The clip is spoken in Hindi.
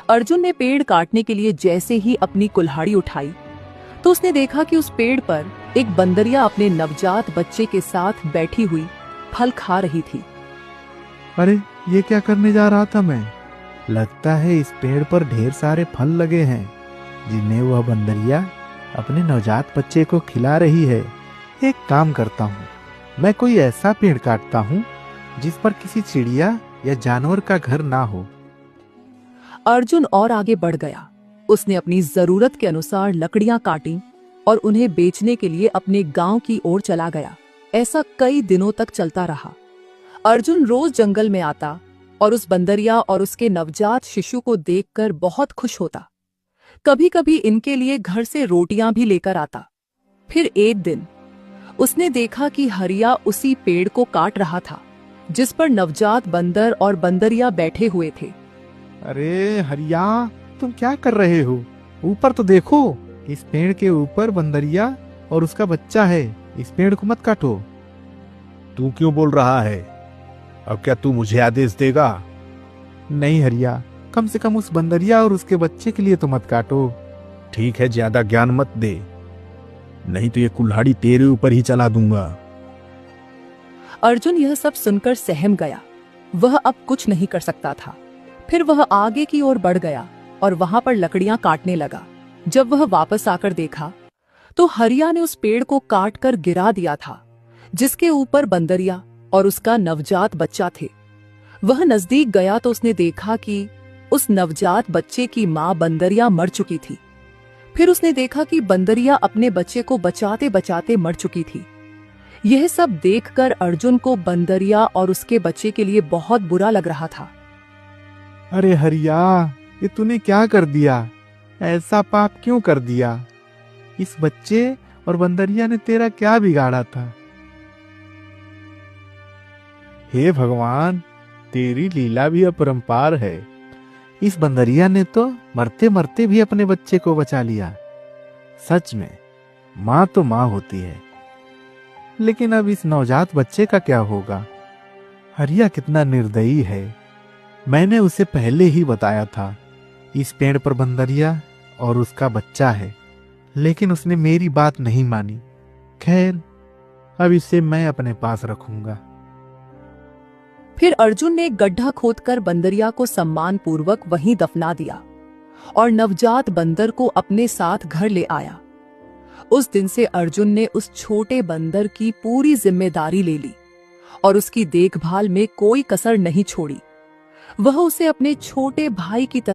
अर्जुन ने पेड़ काटने के लिए जैसे ही अपनी कुल्हाड़ी उठाई तो उसने देखा कि उस पेड़ पर एक बंदरिया अपने नवजात बच्चे के साथ बैठी हुई फल खा रही थी। अरे ये क्या करने जा रहा था मैं? लगता है इस पेड़ पर ढेर सारे फल लगे हैं जिन्हें वह बंदरिया अपने नवजात बच्चे को खिला रही है। एक काम करता हूँ, मैं कोई ऐसा पेड़ काटता हूँ जिस पर किसी चिड़िया या जानवर का घर ना हो। अर्जुन और आगे बढ़ गया। उसने अपनी जरूरत के अनुसार लकड़ियां काटी और उन्हें बेचने के लिए अपने गांव की ओर चला गया। ऐसा कई दिनों तक चलता रहा। अर्जुन रोज जंगल में आता और उस बंदरिया और उसके नवजात शिशु को देखकर बहुत खुश होता। कभी कभी इनके लिए घर से रोटियां भी लेकर आता। फिर एक दिन उसने देखा कि हरिया उसी पेड़ को काट रहा था जिस पर नवजात बंदर और बंदरिया बैठे हुए थे। अरे हरिया, तुम क्या कर रहे हो? ऊपर तो देखो, इस पेड़ के ऊपर बंदरिया और उसका बच्चा है। इस पेड़ को मत काटो। तू क्यों बोल रहा है? अब क्या तू मुझे आदेश देगा? नहीं हरिया, कम से कम उस बंदरिया और उसके बच्चे के लिए तो मत काटो। ठीक है, ज्यादा ज्ञान मत दे, नहीं तो ये कुल्हाड़ी तेरे ऊपर ही चला दूंगा। अर्जुन यह सब सुनकर सहम गया। वह अब कुछ नहीं कर सकता था। फिर वह आगे की ओर बढ़ गया और वहां पर लकड़ियां काटने लगा। जब वह वापस आकर देखा तो हरिया ने उस पेड़ को काट कर गिरा दिया था जिसके ऊपर बंदरिया और उसका नवजात बच्चा थे। वह नजदीक गया तो उसने देखा कि उस नवजात बच्चे की मां बंदरिया मर चुकी थी। फिर उसने देखा कि बंदरिया अपने बच्चे को बचाते बचाते मर चुकी थी। यह सब देखकर अर्जुन को बंदरिया और उसके बच्चे के लिए बहुत बुरा लग रहा था। अरे हरिया, ये तूने क्या कर दिया? ऐसा पाप क्यों कर दिया? इस बच्चे और बंदरिया ने तेरा क्या बिगाड़ा था? हे भगवान, तेरी लीला भी अपरंपार है। इस बंदरिया ने तो मरते मरते भी अपने बच्चे को बचा लिया। सच में माँ तो माँ होती है। लेकिन अब इस नवजात बच्चे का क्या होगा? हरिया कितना निर्दयी है। मैंने उसे पहले ही बताया था इस पेड़ पर बंदरिया और उसका बच्चा है, लेकिन उसने मेरी बात नहीं मानी। खैर, अब इसे मैं अपने पास रखूंगा। फिर अर्जुन ने एक गड्ढा खोदकर बंदरिया को सम्मान पूर्वक वहीं दफना दिया और नवजात बंदर को अपने साथ घर ले आया। उस दिन से अर्जुन ने उस छोटे बंदर की पूरी जिम्मेदारी ले ली और उसकी देखभाल में कोई कसर नहीं छोड़ी। वह उसे अपने छोटे भाई की तरह